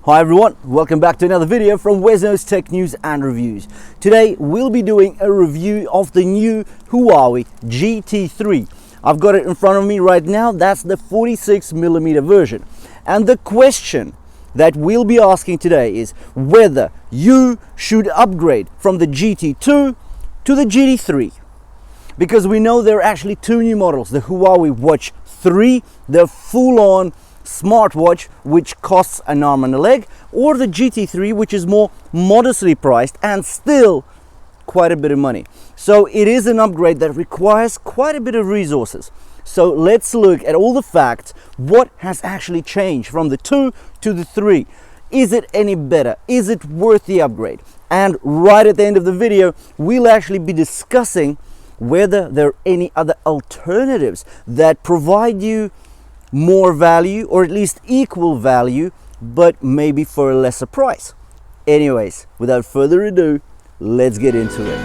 Hi everyone, welcome back to another video from WesKnows Tech News and Reviews. Today we'll be doing a review of the new Huawei GT3. I've got it in front of me right now. That's the 46mm version. And the question that we'll be asking today is whether you should upgrade from the GT2 to the GT3. Because we know there are actually two new models, the Huawei Watch 3, the full-on smartwatch which costs an arm and a leg, or the GT3 which is more modestly priced and still quite a bit of money. So it is an upgrade that requires quite a bit of resources. So let's look at all the facts. What has actually changed from the 2 to the 3? Is it any better? Is it worth the upgrade? And right at the end of the video we'll actually be discussing whether there are any other alternatives that provide you more value, or at least equal value, but maybe for a lesser price. Anyways, without further ado, let's get into it.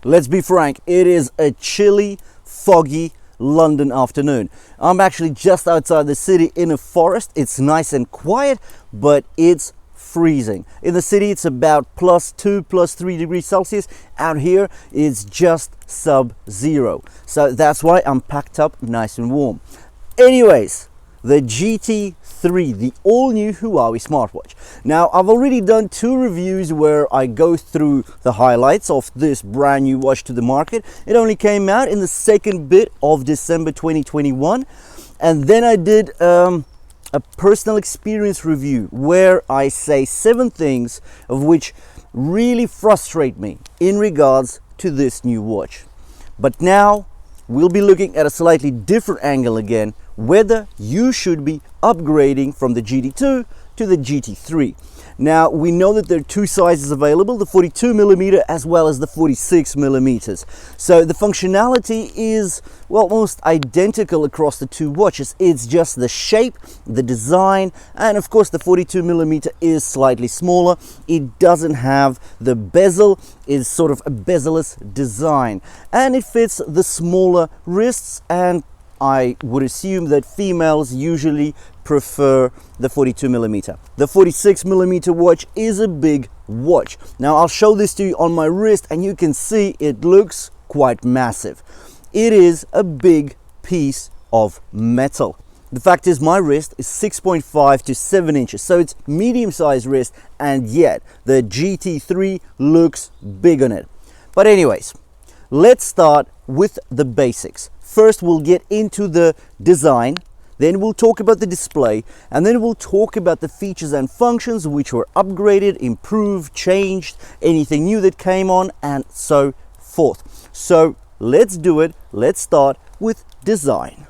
Let's be frank, it is a chilly, foggy London afternoon. I'm actually just outside the city in a forest. It's nice and quiet, but it's freezing. In the city it's about +2, +3 degrees Celsius. Out here it's just sub-zero. So that's why I'm packed up nice and warm. Anyways, the GT3, the all-new Huawei smartwatch. Now, I've already done 2 reviews where I go through the highlights of this brand new watch to the market. It only came out in the second bit of December 2021. And then I did a personal experience review where I say 7 things of which really frustrate me in regards to this new watch. But now we'll be looking at a slightly different angle again, whether you should be upgrading from the GT2 to the GT3. Now, we know that there are 2 sizes available, the 42mm as well as the 46mm. So the functionality is, well, almost identical across the 2 watches. It's just the shape, the design, and of course the 42mm is slightly smaller. It doesn't have the bezel, it's sort of a bezel-less design. And it fits the smaller wrists, and I would assume that females usually prefer the 42mm. The 46mm watch is a big watch. Now I'll show this to you on my wrist and you can see it looks quite massive. It is a big piece of metal. The fact is my wrist is 6.5 to 7 inches, so it's medium-sized wrist, and yet the GT3 looks big on it. But anyways, let's start with the basics. First, we'll get into the design, then we'll talk about the display, and then we'll talk about the features and functions which were upgraded, improved, changed, anything new that came on, and so forth. So let's do it. Let's start with design.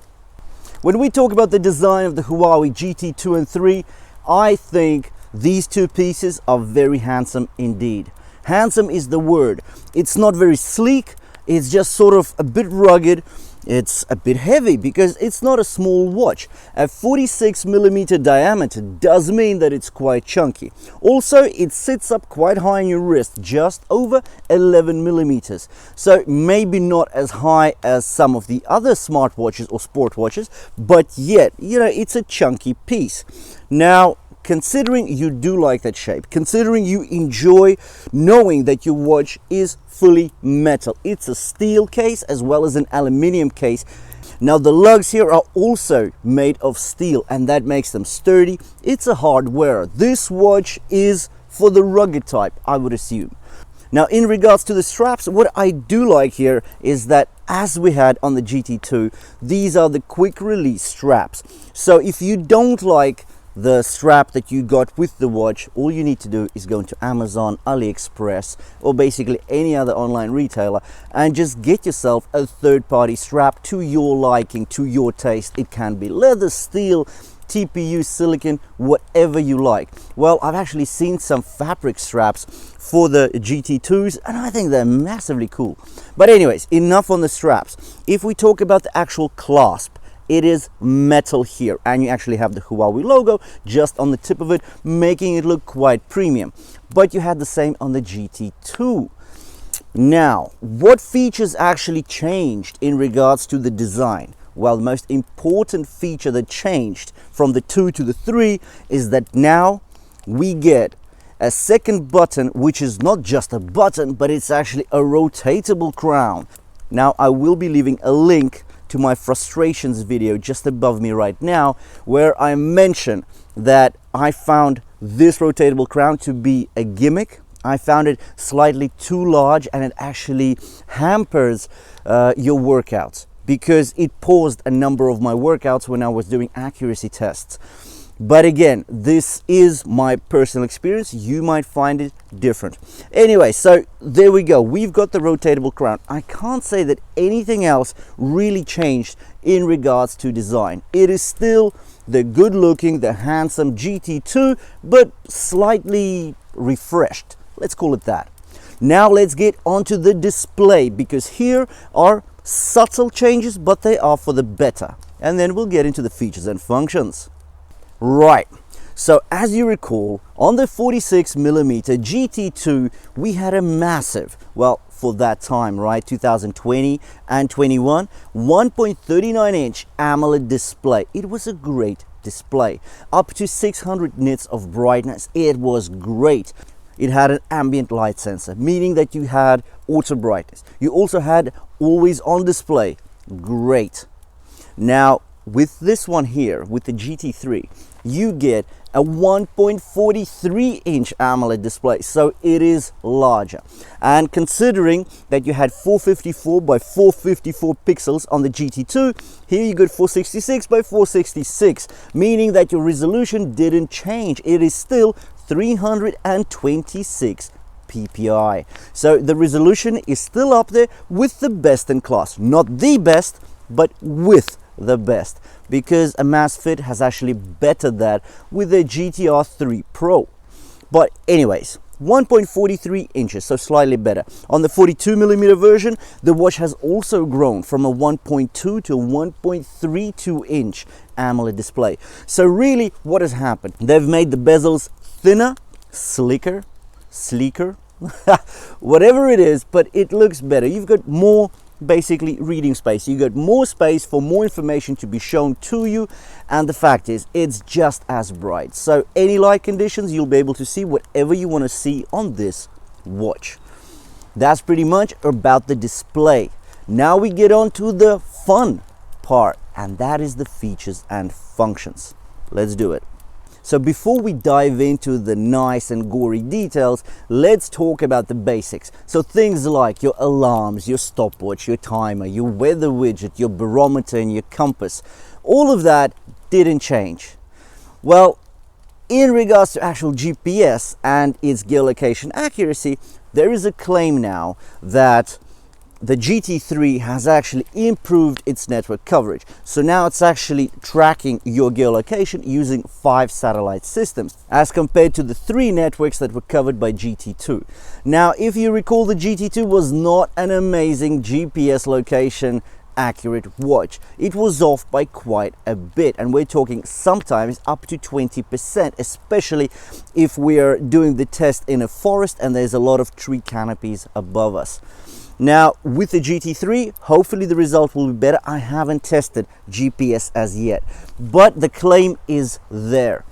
When we talk about the design of the Huawei GT2 and 3, I think these 2 pieces are very handsome indeed. Handsome is the word. It's not very sleek. It's just sort of a bit rugged. It's a bit heavy because it's not a small watch. A 46mm diameter does mean that it's quite chunky. Also, it sits up quite high on your wrist, just over 11mm. So maybe not as high as some of the other smartwatches or sport watches, but yet, you know, it's a chunky piece. Now, considering you do like that shape, considering you enjoy knowing that your watch is fully metal, it's a steel case as well as an aluminium case. Now the lugs here are also made of steel and that makes them sturdy. It's a hard wearer. This watch is for the rugged type, I would assume. Now in regards to the straps, what I do like here is that as we had on the GT2, these are the quick release straps. So if you don't like the strap that you got with the watch, all you need to do is go into Amazon, AliExpress, or basically any other online retailer and just get yourself a third-party strap to your liking, to your taste. It can be leather, steel, TPU, silicone, whatever you like. Well, I've actually seen some fabric straps for the GT2s and I think they're massively cool. But anyways, enough on the straps. If we talk about the actual clasp, it is metal here, and you actually have the Huawei logo just on the tip of it, making it look quite premium. But you had the same on the GT2. Now, what features actually changed in regards to the design? Well, the most important feature that changed from the 2 to the 3 is that now we get a second button, which is not just a button, but it's actually a rotatable crown. Now, I will be leaving a link to my frustrations video just above me right now, where I mention that I found this rotatable crown to be a gimmick. I found it slightly too large, and it actually hampers your workouts, because it paused a number of my workouts when I was doing accuracy tests. But again, this is my personal experience. You might find it different. Anyway, so there we go. We've got the rotatable crown. I can't say that anything else really changed in regards to design. It is still the good looking, the handsome GT2, but slightly refreshed. Let's call it that. Now let's get onto the display, because here are subtle changes, but they are for the better. And then we'll get into the features and functions. Right, so as you recall, on the 46mm GT2, we had a massive, well, for that time, right, 2020 and 21, 1.39-inch AMOLED display. It was a great display, up to 600 nits of brightness. It was great. It had an ambient light sensor, meaning that you had auto brightness. You also had always on display. Great. Now, with this one here, with the GT3, you get a 1.43-inch AMOLED display, so it is larger. And considering that you had 454 by 454 pixels on the GT2, here you got 466 by 466, meaning that your resolution didn't change. It is still 326 ppi. So the resolution is still up there with the best in class. Not the best, but with the best, because Amazfit has actually bettered that with the GTR3 Pro. But anyways, 1.43 inches, so slightly better. On the 42mm version, the watch has also grown from a 1.2 to a 1.32 inch AMOLED display. So really, what has happened? They've made the bezels thinner, sleeker, whatever it is, but it looks better. You've got more basically reading space. You got more space for more information to be shown to you, and the fact is it's just as bright. So any light conditions, you'll be able to see whatever you want to see on this watch. That's pretty much about the display. Now we get on to the fun part, and that is the features and functions. Let's do it. So before we dive into the nice and gory details, let's talk about the basics. So things like your alarms, your stopwatch, your timer, your weather widget, your barometer and your compass, all of that didn't change. Well, in regards to actual GPS and its geolocation accuracy, there is a claim now that the GT3 has actually improved its network coverage. So now it's actually tracking your geolocation using 5 satellite systems, as compared to the 3 networks that were covered by GT2. Now, if you recall, the GT2 was not an amazing GPS location accurate watch. It was off by quite a bit, and we're talking sometimes up to 20%, especially if we are doing the test in a forest and there's a lot of tree canopies above us. Now, with the GT3, hopefully the result will be better. I haven't tested GPS as yet, but the claim is there.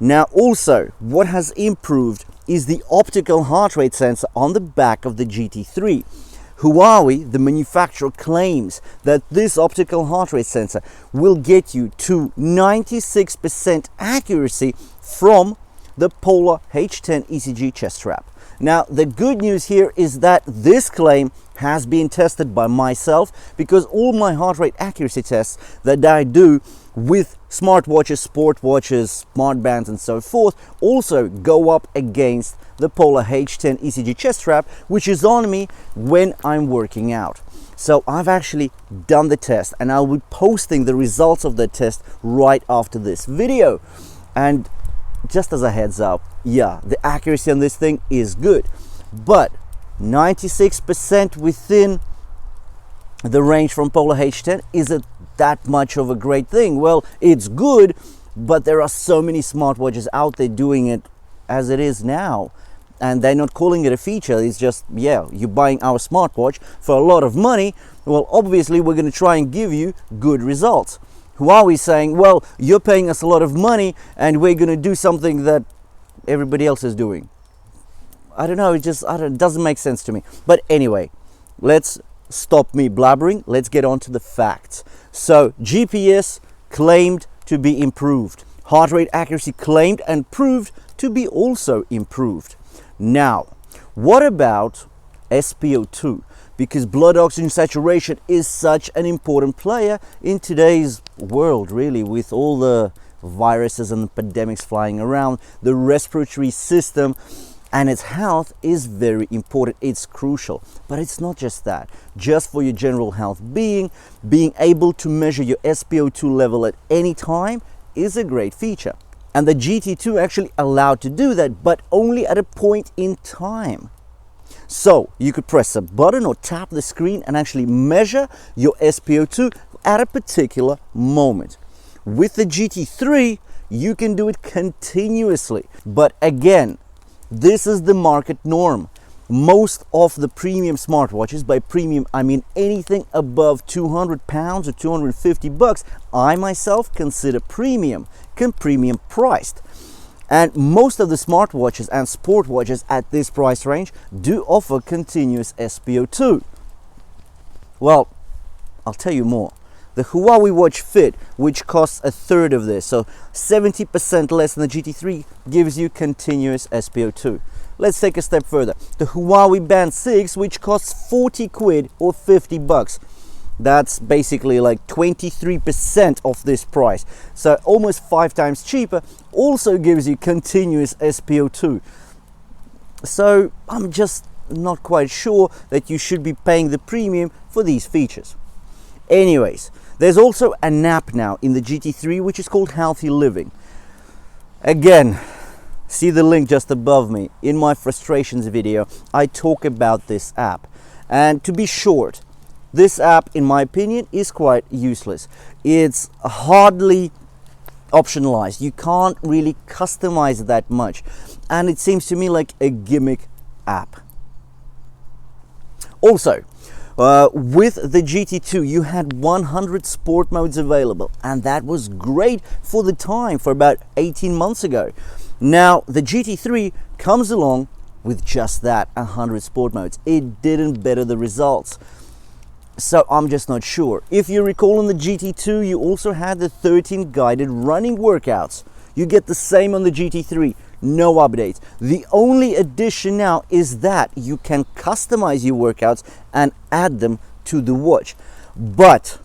Now, also, what has improved is the optical heart rate sensor on the back of the GT3. Huawei, the manufacturer, claims that this optical heart rate sensor will get you to 96% accuracy from the Polar H10 ECG chest strap. Now, the good news here is that this claim has been tested by myself, because all my heart rate accuracy tests that I do with smartwatches, sport watches, smart bands and so forth also go up against the Polar H10 ECG chest strap, which is on me when I'm working out. So I've actually done the test, and I'll be posting the results of the test right after this video. And just as a heads up, yeah, the accuracy on this thing is good, but 96% within the range from Polar H10 isn't that much of a great thing. Well, it's good, but there are so many smartwatches out there doing it as it is now. and they're not calling it a feature. It's just, yeah, you're buying our smartwatch for a lot of money. Well, obviously we're going to try and give you good results. Huawei is saying, well, you're paying us a lot of money and we're going to do something that everybody else is doing. I don't know, it doesn't make sense to me. But anyway, let's stop me blabbering. Let's get on to the facts. So GPS claimed to be improved. Heart rate accuracy claimed and proved to be also improved. Now, what about SpO2? Because blood oxygen saturation is such an important player in today's world, really, with all the viruses and pandemics flying around. The respiratory system and its health is very important. It's crucial. But it's not just that. Just for your general health, being able to measure your SpO2 level at any time is a great feature. And the GT2 actually allowed to do that, but only at a point in time. So you could press a button or tap the screen and actually measure your SpO2 at a particular moment. With the GT3, you can do it continuously. But again, this is the market norm. Most of the premium smartwatches, by premium I mean anything above £200 or $250, I myself consider premium priced. And most of the smartwatches and sport watches at this price range do offer continuous SpO2. Well, I'll tell you more. The Huawei Watch Fit, which costs a third of this, so 70% less than the GT3, gives you continuous SpO2. Let's take a step further. The Huawei Band 6, which costs 40 quid or $50. That's basically like 23% of this price. So almost 5 times cheaper, also gives you continuous SpO2. So I'm just not quite sure that you should be paying the premium for these features. Anyways, there's also an app now in the GT3 which is called Healthy Living. Again, see the link just above me. In my frustrations video, I talk about this app. And to be short, this app, in my opinion, is quite useless. It's hardly optionalized. You can't really customize that much. And it seems to me like a gimmick app. Also, with the GT2, you had 100 sport modes available, and that was great for the time, for about 18 months ago. Now, the GT3 comes along with just that, 100 sport modes. It didn't better the results. So I'm just not sure. If you recall, in the GT2, you also had the 13 guided running workouts. You get the same on the GT3. No updates. The only addition now is that you can customize your workouts and add them to the watch. But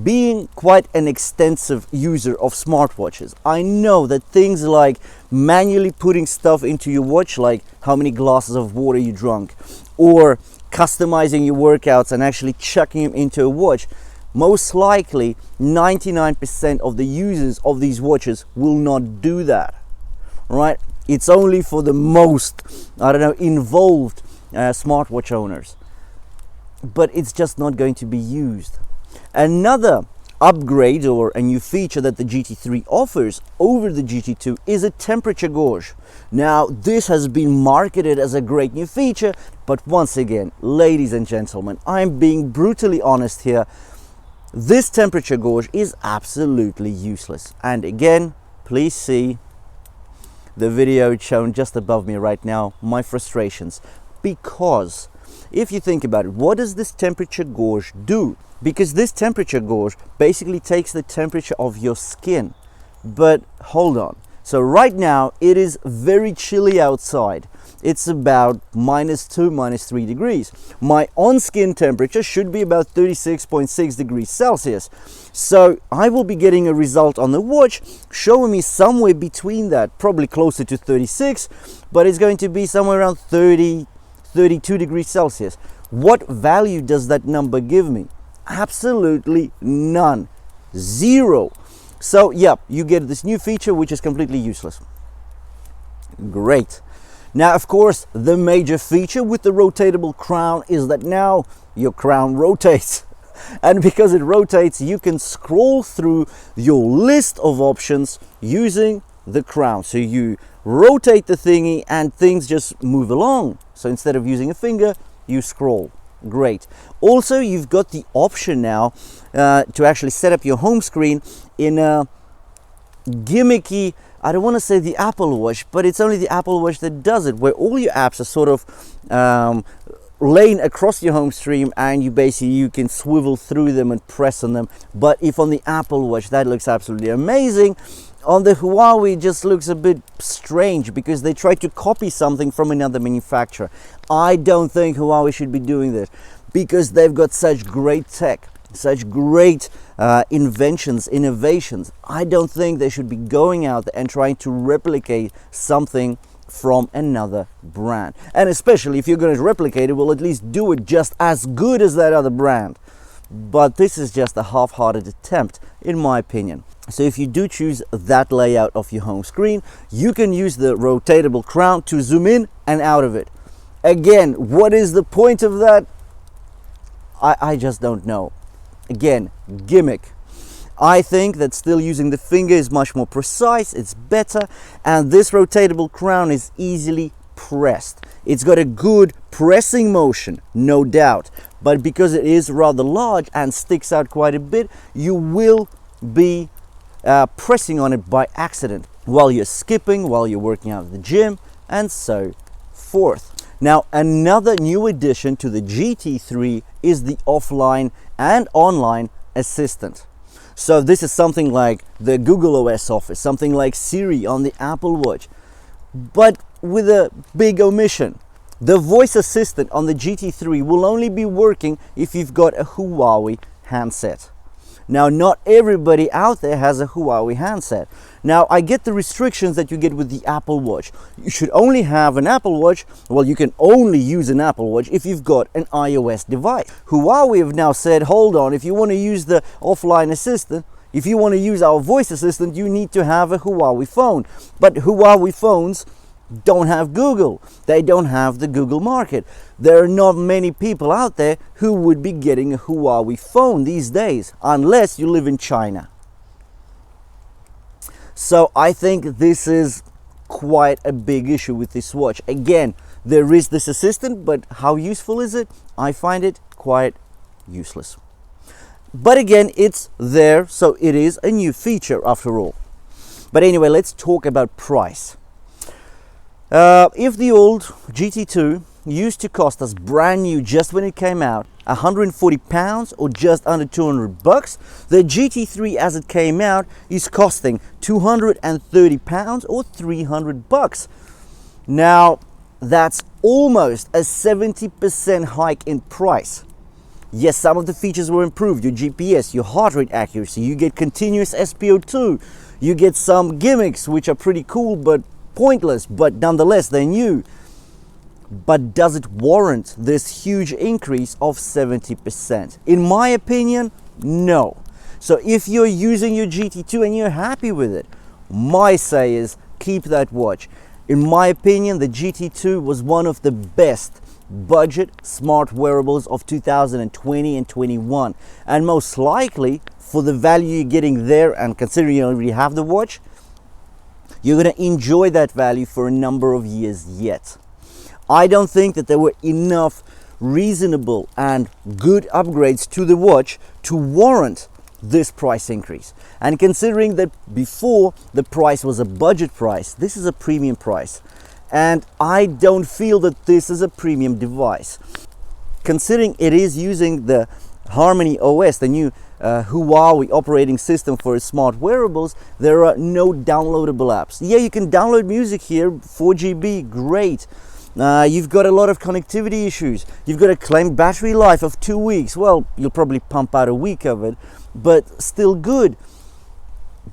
being quite an extensive user of smartwatches, I know that things like manually putting stuff into your watch, like how many glasses of water you drank, or customizing your workouts and actually chucking them into a watch, most likely 99% of the users of these watches will not do that. Right? It's only for the most, I don't know, involved smartwatch owners. But it's just not going to be used. Another upgrade or a new feature that the GT3 offers over the GT2 is a temperature gauge. Now, this has been marketed as a great new feature, but once again, ladies and gentlemen, I'm being brutally honest here. This temperature gauge is absolutely useless. And again, please see the video shown just above me right now, my frustrations. Because if you think about it, what does this temperature gauge do? Because this temperature gauge basically takes the temperature of your skin. But hold on. So right now it is very chilly outside. It's about -2, -3 degrees. My on-skin temperature should be about 36.6 degrees Celsius. So I will be getting a result on the watch showing me somewhere between that, probably closer to 36, but it's going to be somewhere around 30, 32 degrees Celsius. What value does that number give me? Absolutely none. Zero. So yeah, you get this new feature which is completely useless. Great. Now, of course, the major feature with the rotatable crown is that now your crown rotates. And because it rotates, you can scroll through your list of options using the crown. So you rotate the thingy, and things just move along. So instead of using a finger, you scroll. Great. Also, you've got the option now to actually set up your home screen in a gimmicky, I don't want to say the Apple Watch, but it's only the Apple Watch that does it, where all your apps are sort of laying across your home screen, and you can swivel through them and press on them. But if on the Apple Watch, that looks absolutely amazing. On the Huawei, it just looks a bit strange because they tried to copy something from another manufacturer. I don't think Huawei should be doing this because they've got such great tech, such great inventions, innovations. I don't think they should be going out there and trying to replicate something from another brand. And especially if you're going to replicate it, well, at least do it just as good as that other brand. But this is just a half-hearted attempt, in my opinion. So if you do choose that layout of your home screen, you can use the rotatable crown to zoom in and out of it. Again, what is the point of that? I just don't know. Again, gimmick. I think that still using the finger is much more precise, it's better, and this rotatable crown is easily pressed. It's got a good pressing motion, no doubt, but because it is rather large and sticks out quite a bit, you will be pressing on it by accident while you're skipping, while you're working out at the gym, and so forth. Now, another new addition to the GT3 is the offline and online assistant. So this is something like the Google OS Office, something like Siri on the Apple Watch, but with a big omission. The voice assistant on the GT3 will only be working if you've got a Huawei handset. Now, not everybody out there has a Huawei handset. Now, I get the restrictions that you get with the Apple Watch. You should only have an Apple Watch. Well, you can only use an Apple Watch if you've got an iOS device. Huawei have now said, hold on, if you want to use the offline assistant, if you want to use our voice assistant, you need to have a Huawei phone. But Huawei phones don't have Google. They don't have the Google market. There are not many people out there who would be getting a Huawei phone these days, unless you live in China. So I think this is quite a big issue with this watch. Again, there is this assistant, but how useful is it? I find it quite useless. But again, it's there, so it is a new feature after all. But anyway, let's talk about price. If the old GT2 used to cost us brand new just when it came out £140 or just under $200, the GT3 as it came out is costing £230 or $300. Now that's almost a 70% hike in price. Yes, some of the features were improved, your GPS, your heart rate accuracy, you get continuous SpO2, you get some gimmicks which are pretty cool but pointless, but nonetheless they're new. But does it warrant this huge increase of 70%? In my opinion, no. So if you're using your GT2 and you're happy with it, my say is keep that watch. In my opinion, the GT2 was one of the best budget smart wearables of 2020 and 21, and most likely for the value you're getting there, and considering you already have the watch, you're going to enjoy that value for a number of years yet. I don't think that there were enough reasonable and good upgrades to the watch to warrant this price increase. And considering that before the price was a budget price, this is a premium price. And I don't feel that this is a premium device. Considering it is using the Harmony OS, the new Huawei operating system for smart wearables, there are no downloadable apps. Yeah, you can download music here, 4 GB, great. You've got a lot of connectivity issues. You've got a claimed battery life of 2 weeks. Well, you'll probably pump out a week of it, but still good.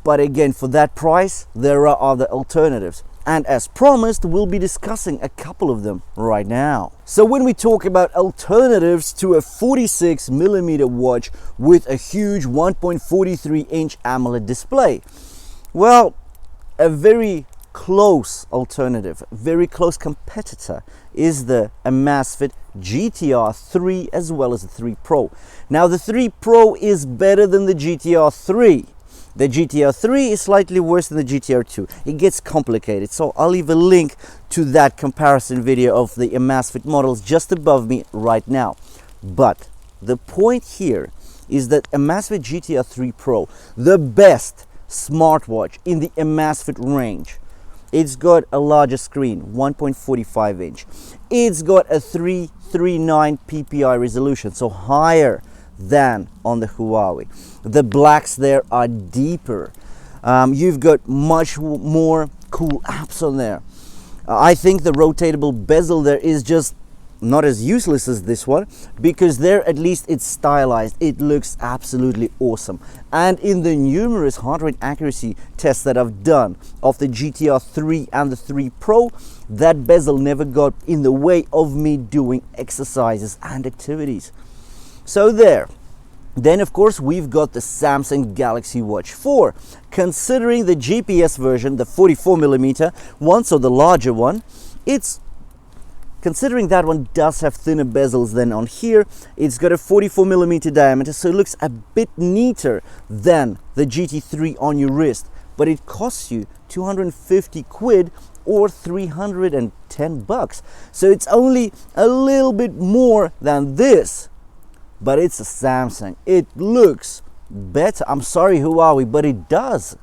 But again, for that price, there are other alternatives. And as promised, we'll be discussing a couple of them right now. So when we talk about alternatives to a 46mm watch with a huge 1.43-inch AMOLED display, well, a very close alternative, very close competitor is the Amazfit GTR 3 as well as the 3 Pro. Now the 3 Pro is better than the GTR 3. The GTR3 is slightly worse than the GTR2. It gets complicated, so I'll leave a link to that comparison video of the Amazfit models just above me right now. But the point here is that Amazfit GTR3 Pro, the best smartwatch in the Amazfit range, it's got a larger screen, 1.45 inch. It's got a 339 ppi resolution, so higher than on the Huawei. The blacks there are deeper. You've got much more cool apps on there. I think the rotatable bezel there is just not as useless as this one, because there at least it's stylized. It looks absolutely awesome. And in the numerous heart rate accuracy tests that I've done of the GTR3 and the 3 Pro, that bezel never got in the way of me doing exercises and activities. So there. Then of course we've got the Samsung Galaxy Watch 4. Considering the GPS version, the 44mm one, so the larger one, considering that one does have thinner bezels than on here, it's got a 44mm diameter, so it looks a bit neater than the GT3 on your wrist, but it costs you 250 quid or 310 bucks. So it's only a little bit more than this, but it's a Samsung. It looks better. I'm sorry Huawei, but it does.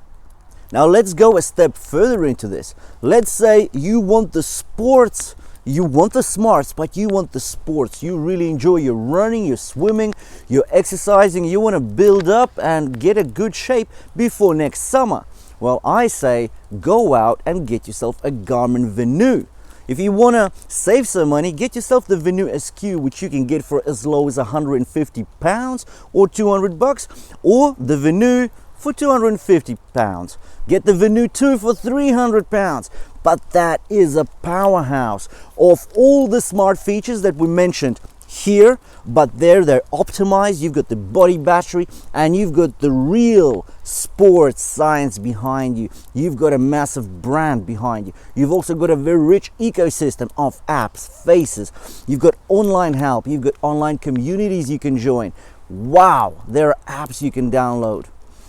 Now let's go a step further into this. Let's say you want the sports. You want the smarts, but you want the sports. You really enjoy your running, your swimming, your exercising. You want to build up and get a good shape before next summer. Well, I say go out and get yourself a Garmin Venu. If you want to save some money, get yourself the Venu SQ, which you can get for as low as 150 pounds or 200 bucks, or the Venu for 250 pounds. Get the Venu 2 for 300 pounds. But that is a powerhouse of all the smart features that we mentioned here, but they're optimized. You've got the body battery and you've got the real sports science behind you. You've got a massive brand behind you. You've also got a very rich ecosystem of apps, faces. You've got online help. You've got online communities you can join. Wow, there are apps you can download.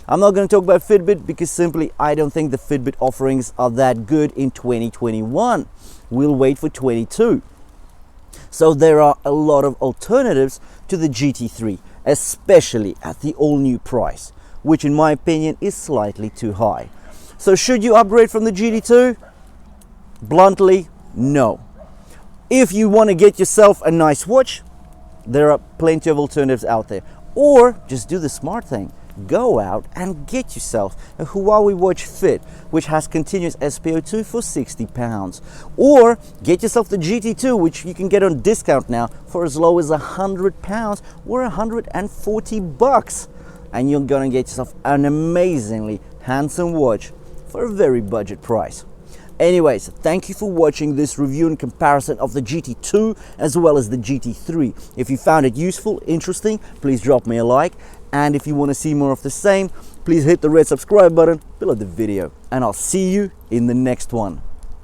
I'm not going to talk about Fitbit because simply I don't think the Fitbit offerings are that good in 2021. We'll wait for 22. So there are a lot of alternatives to the GT3, especially at the all-new price, which in my opinion is slightly too high. So should you upgrade from the GT2? Bluntly, no. If you want to get yourself a nice watch, there are plenty of alternatives out there. Or just do the smart thing. Go out and get yourself a Huawei Watch Fit, which has continuous SpO2 for 60 pounds. Or get yourself the GT2, which you can get on discount now for as low as 100 pounds or 140 bucks. And you're gonna get yourself an amazingly handsome watch for a very budget price. Anyways, thank you for watching this review and comparison of the GT2 as well as the GT3. If you found it useful, interesting, please drop me a like. And if you want to see more of the same, please hit the red subscribe button below the video. And I'll see you in the next one.